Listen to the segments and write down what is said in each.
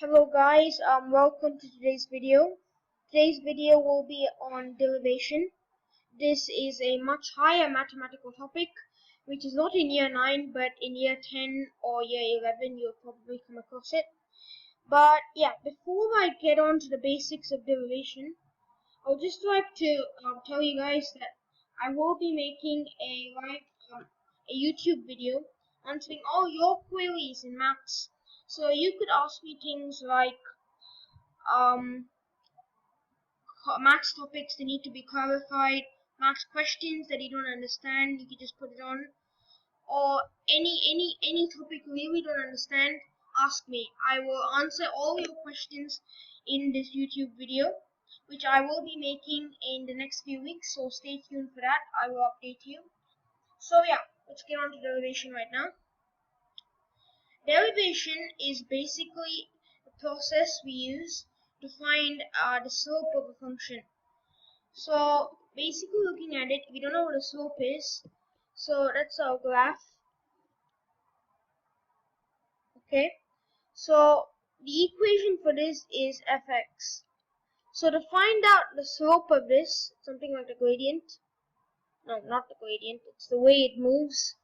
Hello guys, welcome to today's video. Today's video will be on derivation. This is a much higher mathematical topic which is not in year 9 but in year 10 or year 11 you'll probably come across it. But yeah, before I get on to the basics of derivation, I would just like to tell you guys that I will be making a YouTube video answering all your queries in maths. So you could ask me things like maths topics that need to be clarified, maths questions that you don't understand, you can just put it on, or any topic you really don't understand, ask me. I will answer all your questions in this YouTube video, which I will be making in the next few weeks, so stay tuned for that. I will update you. So yeah, let's get on to derivation right now. Derivation is basically the process we use to find the slope of a function. So basically looking at it, we don't know what a slope is, so that's our graph. Okay, so the equation for this is fx. So to find out the slope of this, something like the gradient, no, not the gradient, it's the way it moves,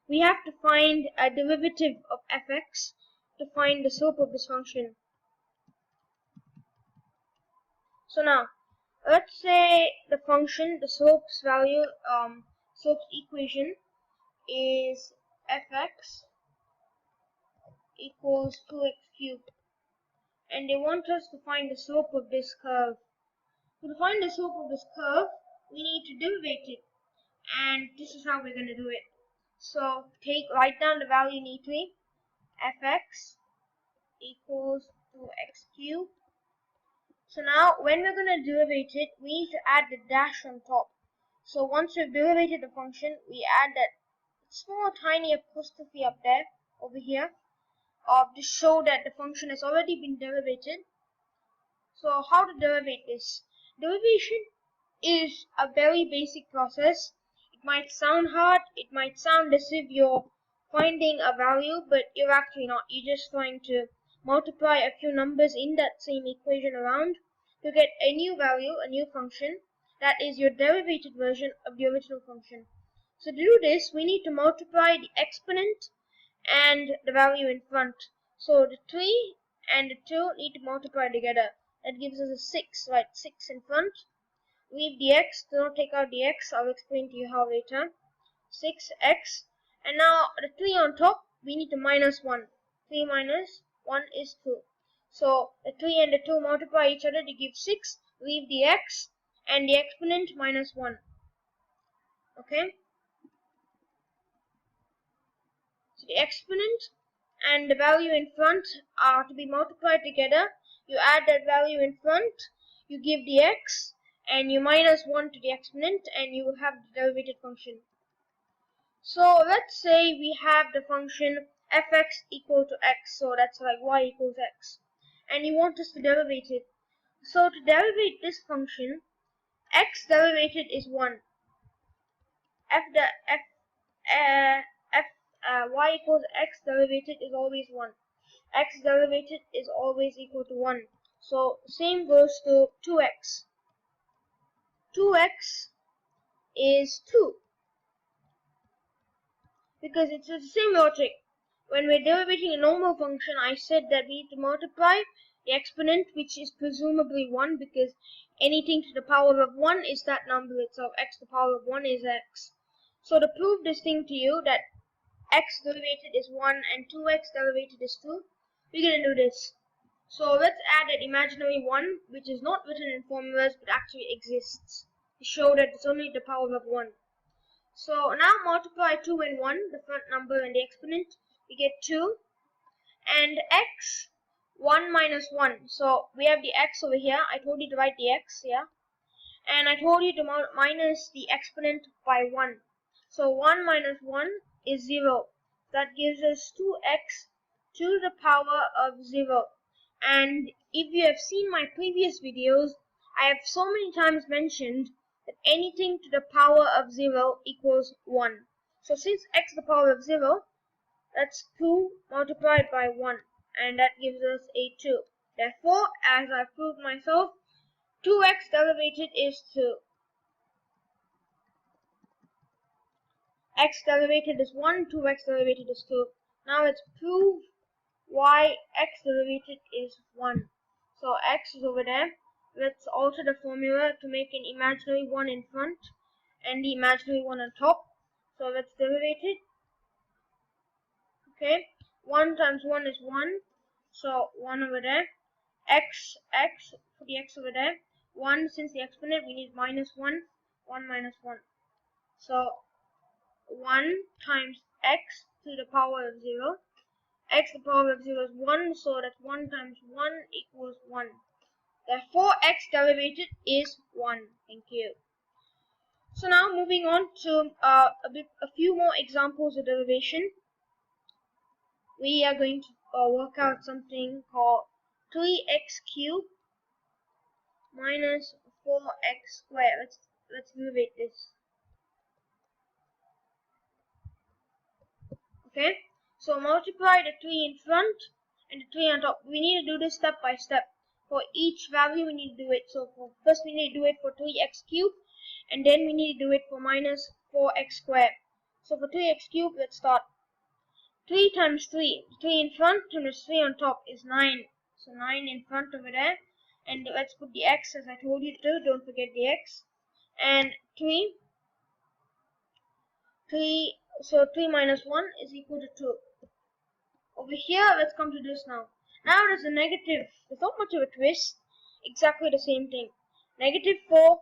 we have to find a derivative of fx to find the slope of this function. So now, let's say the function, the slope's value, slope's equation is fx equals 2x cubed, and they want us to find the slope of this curve. So to find the slope of this curve, we need to derivate it, and this is how we're going to do it. So write down the value neatly. Fx equals 2x cubed. So now when we're going to derivate it, we need to add the dash on top. So once we've derivated the function, we add that small tiny apostrophe up there, over here, to show that the function has already been derivated. So how to derivate this? Derivation is a very basic process. It might sound hard, it might sound as if you're finding a value, but you're actually not. You're just trying to multiply a few numbers in that same equation around to get a new value, a new function, that is your derivated version of the original function. So to do this, we need to multiply the exponent and the value in front. So the 3 and the 2 need to multiply together. That gives us a 6, right? 6 in front. Leave the x, do not take out the x, I'll explain to you how later. 6x, and now the 3 on top, we need to minus 1. 3 minus 1 is 2. So the 3 and the 2 multiply each other to give 6, leave the x, and the exponent minus 1. Okay? So the exponent and the value in front are to be multiplied together. You add that value in front, you give the x, and you minus 1 to the exponent, and you will have the derivated function. So let's say we have the function fx equal to x, so that's like y equals x, and you want us to derivate it. So to derivate this function, x derivated is 1. Y equals x derivated is always 1. X derivated is always equal to 1. So same goes to 2x. 2x is 2. Because it's the same logic. When we're derivating a normal function, I said that we need to multiply the exponent, which is presumably 1, because anything to the power of 1 is that number itself. X to the power of 1 is x. So to prove this thing to you, that x derivated is 1 and 2x derivated is 2, we're going to do this. So let's add an imaginary 1, which is not written in formulas but actually exists, to show that it's only the power of 1. So now multiply 2 and 1, the front number and the exponent, we get 2. And x, 1 minus 1. So we have the x over here. I told you to write the x, yeah. And I told you to minus the exponent by 1. So 1 minus 1 is 0. That gives us 2x to the power of 0. And if you have seen my previous videos, I have so many times mentioned that anything to the power of 0 equals 1. So since x to the power of 0, that's 2 multiplied by 1. and that gives us a 2. Therefore, as I proved myself, 2x derivated is 2. X derivated is 1, 2x derivated is 2. Now let's prove why x derivated is 1. So x is over there. Let's alter the formula to make an imaginary 1 in front and the imaginary 1 on top. So let's derivate it. Okay, 1 times 1 is 1. So 1 over there. X, for the x over there. 1, since the exponent, we need minus 1. 1 minus 1. So 1 times x to the power of 0. X to the power of 0 is 1, so that's 1 times 1 equals 1. Therefore, x derivated is 1. Thank you. So now moving on to a few more examples of derivation. We are going to work out something called 3x cubed minus 4x squared. Let's derivate this. Okay, so multiply the 3 in front and the 3 on top. We need to do this step by step. For each value we need to do it. So first we need to do it for 3x cubed, and then we need to do it for minus 4x squared. So for 3x cubed, let's start. 3 times 3. 3 in front times 3 on top is 9. So 9 in front over there. And let's put the x as I told you to. Don't forget the x. And 3. So 3 minus 1 is equal to 2. Over here, let's come to this now. Now there's a negative. There's not much of a twist. Exactly the same thing. Negative 4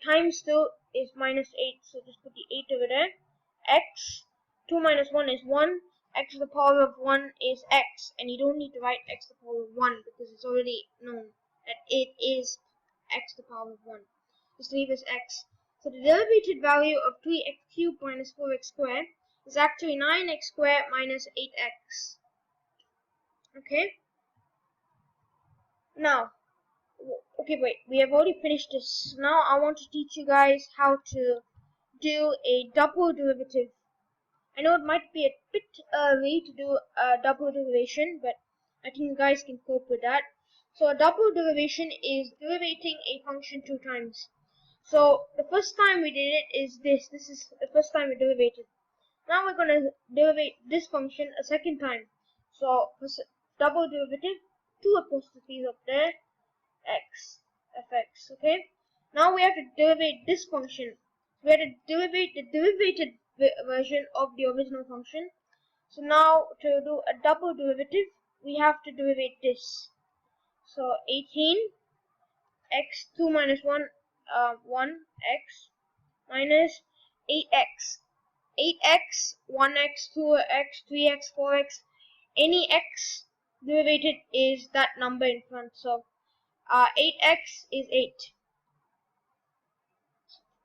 times 2 is minus 8. So just put the 8 over there. X. 2 minus 1 is 1. X to the power of 1 is x. And you don't need to write x to the power of 1 because it's already known that it is x to the power of 1. Just leave as x. So the derivative value of 3x cubed minus 4x squared is actually 9x squared minus 8x. Okay. Now, okay, wait. We have already finished this. Now I want to teach you guys how to do a double derivative. I know it might be a bit early to do a double derivation, but I think you guys can cope with that. So a double derivation is derivating a function 2 times. So the first time we did it is this. This is the first time we derivated. Now we're going to derivate this function a second time. So double derivative, 2 apostrophes up there, x, fx, okay? Now we have to derivate this function. We have to derivate the derivated version of the original function. So now to do a double derivative, we have to derivate this. So 18 x 2 minus 1, 1x minus 8x. 8x, 1x, 2x, 3x, 4x, any x derivated is that number in front. So 8x is 8.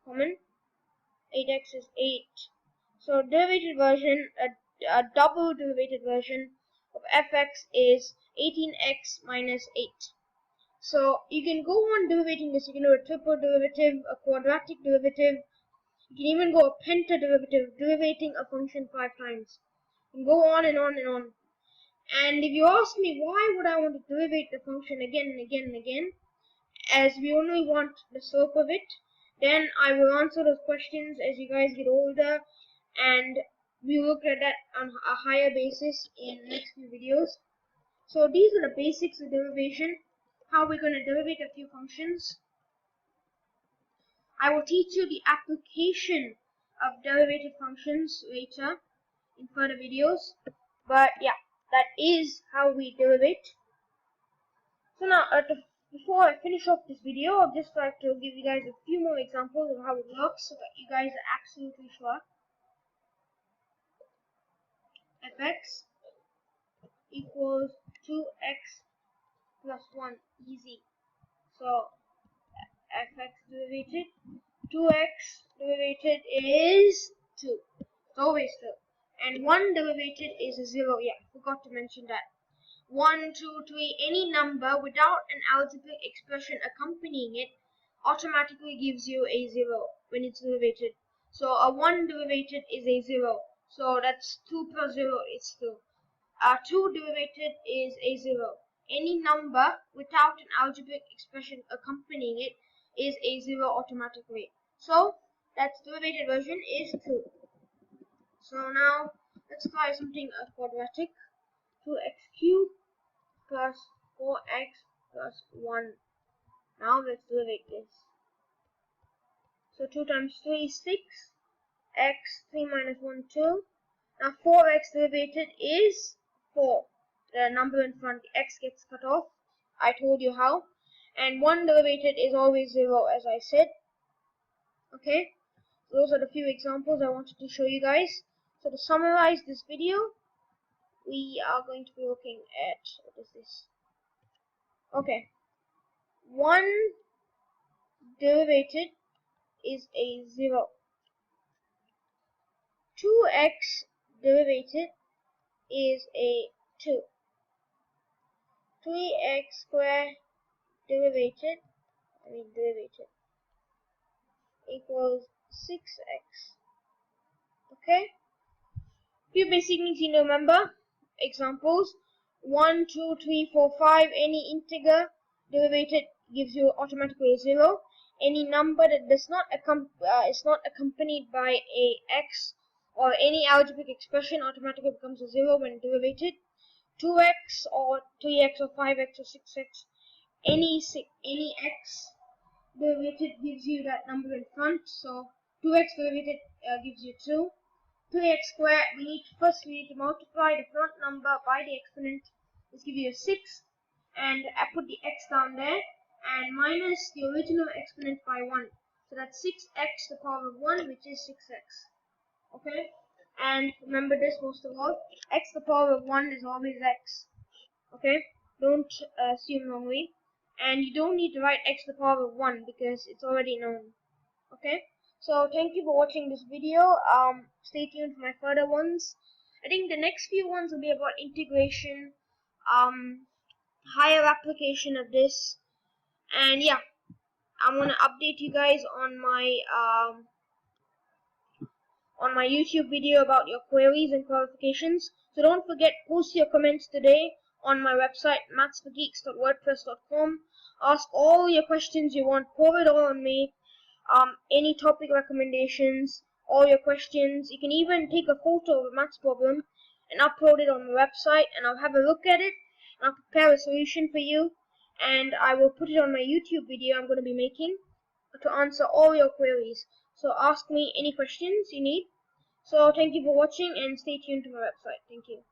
Common. 8x is 8. So derivated version, a double derivated version of fx is 18x minus 8. So you can go on derivating this. You can do a triple derivative, a quadratic derivative. You can even go a pentaderivative, derivating a function 5 times. You can go on and on and on. And if you ask me why would I want to derivate the function again and again and again, as we only want the slope of it, then I will answer those questions as you guys get older, and we will look at that on a higher basis in next few videos. So these are the basics of derivation, how we're going to derivate a few functions. I will teach you the application of derivative functions later in further videos, but yeah, that is how we derivate. So now, before I finish off this video, I'd just like to give you guys a few more examples of how it works so that you guys are absolutely sure. Fx equals 2x plus 1, easy. So fx derivated, 2x derivated is 2. It's always 2. And 1 derivated is a 0. Yeah, forgot to mention that. 1, 2, 3, any number without an algebraic expression accompanying it automatically gives you a 0 when it's derivated. So a 1 derivated is a 0. So that's 2 plus 0 is 2. 2 derivative is a 0. Any number without an algebraic expression accompanying it is a 0 automatically. So that's derivative version is 2. So now let's try something quadratic. 2x cubed plus 4x plus 1. Now let's derivate this. So 2 times 3 is 6. X 3 minus 1 2. Now 4x derivated is 4. The number in front, x gets cut off. I told you how. And 1 derivated is always 0, as I said. Okay, so those are the few examples I wanted to show you guys. So to summarize this video, we are going to be looking at, what is this? Okay, 1 derivated is a 0. 2x derivated is a 2. 3x squared derivated equals 6x. Okay, few basic things you need to remember. Examples: 1, 2, 3, 4, 5. Any integer derivative gives you automatically 0. Any number that does not is not accompanied by a x or any algebraic expression automatically becomes a 0 when derivated. 2x or 3x or 5x or 6x. Any x derivative gives you that number in front. So 2x derivative gives you 2. 3x squared, we need to multiply the front number by the exponent. This gives you a 6. And I put the x down there and minus the original exponent by 1. So that's 6x to the power of 1, which is 6x. Okay? And remember this most of all, x to the power of 1 is always x. Okay? Don't assume wrongly. And you don't need to write x to the power of 1 because it's already known. Okay? So thank you for watching this video. Stay tuned for my further ones. I think the next few ones will be about integration, higher application of this. And yeah, I'm gonna update you guys on my YouTube video about your queries and clarifications. So don't forget, post your comments today on my website, mathsforgeeks.wordpress.com. Ask all your questions you want, pour it all on me. Any topic recommendations, all your questions. You can even take a photo of a maths problem and upload it on my website, and I'll have a look at it, and I'll prepare a solution for you, and I will put it on my YouTube video I'm going to be making to answer all your queries. So ask me any questions you need. So thank you for watching and stay tuned to my website. Thank you.